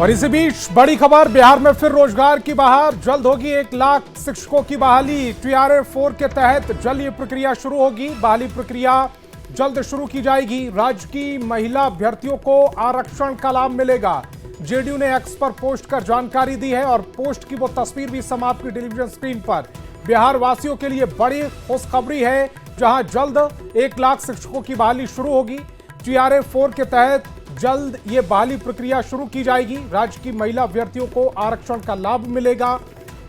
और इसी बीच बड़ी खबर, बिहार में फिर रोजगार की बहार। जल्द होगी 1 लाख शिक्षकों की बहाली। TRA-4 के तहत जल्द ये प्रक्रिया शुरू होगी। बहाली प्रक्रिया जल्द शुरू की जाएगी। राज्य की महिला अभ्यर्थियों को आरक्षण का लाभ मिलेगा। जेडीयू ने एक्स पर पोस्ट कर जानकारी दी है और पोस्ट की वो तस्वीर भी समाप्त की टेलीविजन स्क्रीन पर। बिहार वासियों के लिए बड़ी खुशखबरी है, जहां जल्द 1 लाख शिक्षकों की बहाली शुरू होगी। TRA-4 के तहत जल्द ये बहाली प्रक्रिया शुरू की जाएगी। राज्य की महिला अभ्यर्थियों को आरक्षण का लाभ मिलेगा।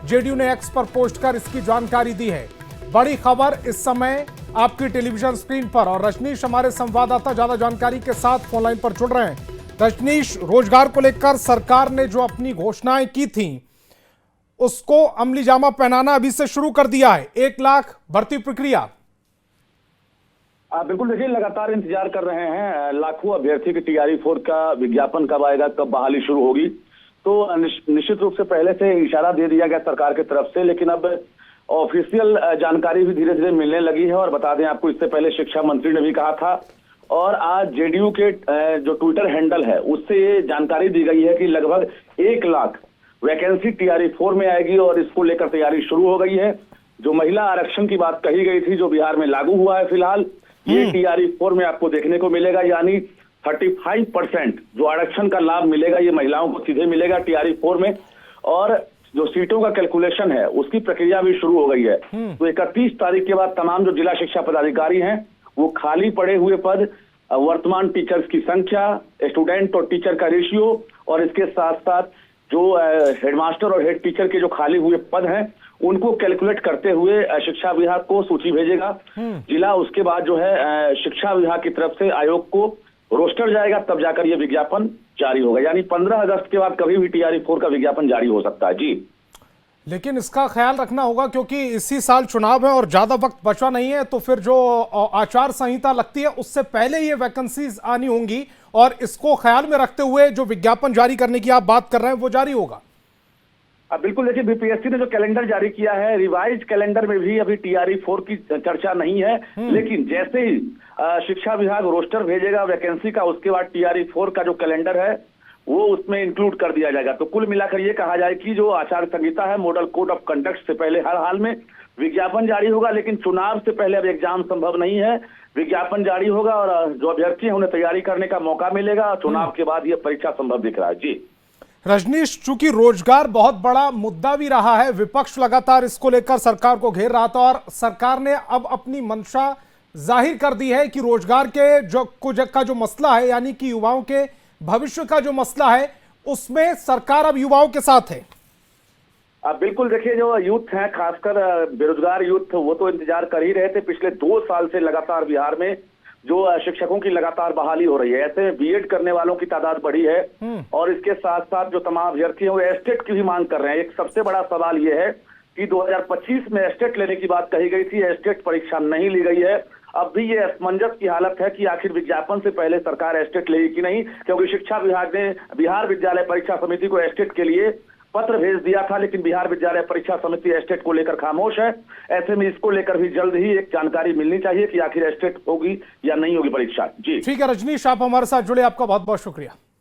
जेडीयू ने एक्स पर पोस्ट कर इसकी जानकारी दी है। बड़ी खबर इस समय आपकी टेलीविजन स्क्रीन पर, और रजनीश हमारे संवाददाता ज्यादा जानकारी के साथ फोन लाइन पर जुड़ रहे हैं। रजनीश, रोजगार को लेकर सरकार ने जो अपनी घोषणाएं की थी उसको अमली जामा पहनाना अभी से शुरू कर दिया है। 1 लाख भर्ती प्रक्रिया। बिल्कुल, देखिए लगातार इंतजार कर रहे हैं लाखों अभ्यर्थी की TRA-4 का विज्ञापन कब आएगा, कब बहाली शुरू होगी। तो निश्चित रूप से पहले से इशारा दे दिया गया सरकार की तरफ से, लेकिन अब ऑफिशियल जानकारी भी धीरे धीरे मिलने लगी है। और बता दें आपको, इससे पहले शिक्षा मंत्री ने भी कहा था और आज जेडीयू के जो ट्विटर हैंडल है उससे ये जानकारी दी गई है कि लगभग 1 लाख वैकेंसी TRA-4 में आएगी और इसको लेकर तैयारी शुरू हो गई है। जो महिला आरक्षण की बात कही गई थी, जो बिहार में लागू हुआ है फिलहाल, ये TRA-4 में आपको देखने को मिलेगा। यानी 35% जो आरक्षण का लाभ मिलेगा ये महिलाओं को सीधे मिलेगा TRA-4 में। और जो सीटों का कैलकुलेशन है उसकी प्रक्रिया भी शुरू हो गई है। तो 31 तारीख के बाद तमाम जो जिला शिक्षा पदाधिकारी हैं वो खाली पड़े हुए पद, वर्तमान टीचर्स की संख्या, स्टूडेंट और टीचर का रेशियो, और इसके साथ साथ जो हेडमास्टर और हेड टीचर के जो खाली हुए पद हैं उनको कैलकुलेट करते हुए शिक्षा विभाग को सूची भेजेगा जिला। उसके बाद जो है शिक्षा विभाग की तरफ से आयोग को रोस्टर जाएगा, तब जाकर ये विज्ञापन जारी होगा। यानी 15 अगस्त के बाद कभी भी TRA-4 का विज्ञापन जारी हो सकता है। जी, लेकिन इसका ख्याल रखना होगा क्योंकि इसी साल चुनाव है और ज्यादा वक्त बचा नहीं है, तो फिर जो आचार संहिता लगती है उससे पहले ये वैकेंसीज आनी होंगी, और इसको ख्याल में रखते हुए जो विज्ञापन जारी करने की आप बात कर रहे हैं वो जारी होगा। बिल्कुल, देखिए BPSC ने जो कैलेंडर जारी किया है, रिवाइज कैलेंडर में भी अभी TRA-4 की चर्चा नहीं है। लेकिन जैसे ही शिक्षा विभाग रोस्टर भेजेगा वैकेंसी का, उसके बाद TRA-4 का जो कैलेंडर है वो उसमें इंक्लूड कर दिया जाएगा। तो कुल मिलाकर ये कहा जाए कि जो आचार संहिता है, मॉडल कोड ऑफ कंडक्ट से पहले हर हाल में विज्ञापन जारी होगा। लेकिन चुनाव से पहले अब एग्जाम संभव नहीं है, विज्ञापन जारी होगा और जो अभ्यर्थी है उन्हें तैयारी करने का मौका मिलेगा। चुनाव के बाद ये परीक्षा संभव दिख रहा है। जी रजनीश, चूंकि रोजगार बहुत बड़ा मुद्दा भी रहा है, विपक्ष लगातार इसको लेकर सरकार को घेर रहा था और सरकार ने अब अपनी मंशा जाहिर कर दी है कि रोजगार के जो मसला है, यानी कि युवाओं के भविष्य का जो मसला है, उसमें सरकार अब युवाओं के साथ है। बिल्कुल, देखिए जो यूथ है, खासकर बेरोजगार यूथ, वो तो इंतजार कर ही रहे थे। पिछले 2 साल से लगातार बिहार में जो शिक्षकों की लगातार बहाली हो रही है, ऐसे में बीएड करने वालों की तादाद बढ़ी है। और इसके साथ साथ जो तमाम अभ्यर्थी हैं वो एस्टेट की भी मांग कर रहे हैं। एक सबसे बड़ा सवाल ये है कि 2025 में एस्टेट लेने की बात कही गई थी, एस्टेट परीक्षा नहीं ली गई है। अब भी ये असमंजस की हालत है कि आखिर विज्ञापन से पहले सरकार एस्टेट लेगी कि नहीं, क्योंकि शिक्षा विभाग ने बिहार विद्यालय परीक्षा समिति को एस्टेट के लिए पत्र भेज दिया था, लेकिन बिहार विद्यालय परीक्षा समिति एस्टेट को लेकर खामोश है। ऐसे में इसको लेकर भी जल्द ही एक जानकारी मिलनी चाहिए कि आखिर एस्टेट होगी या नहीं होगी परीक्षा। जी ठीक है रजनीश, आप हमारे साथ जुड़े, आपका बहुत बहुत शुक्रिया।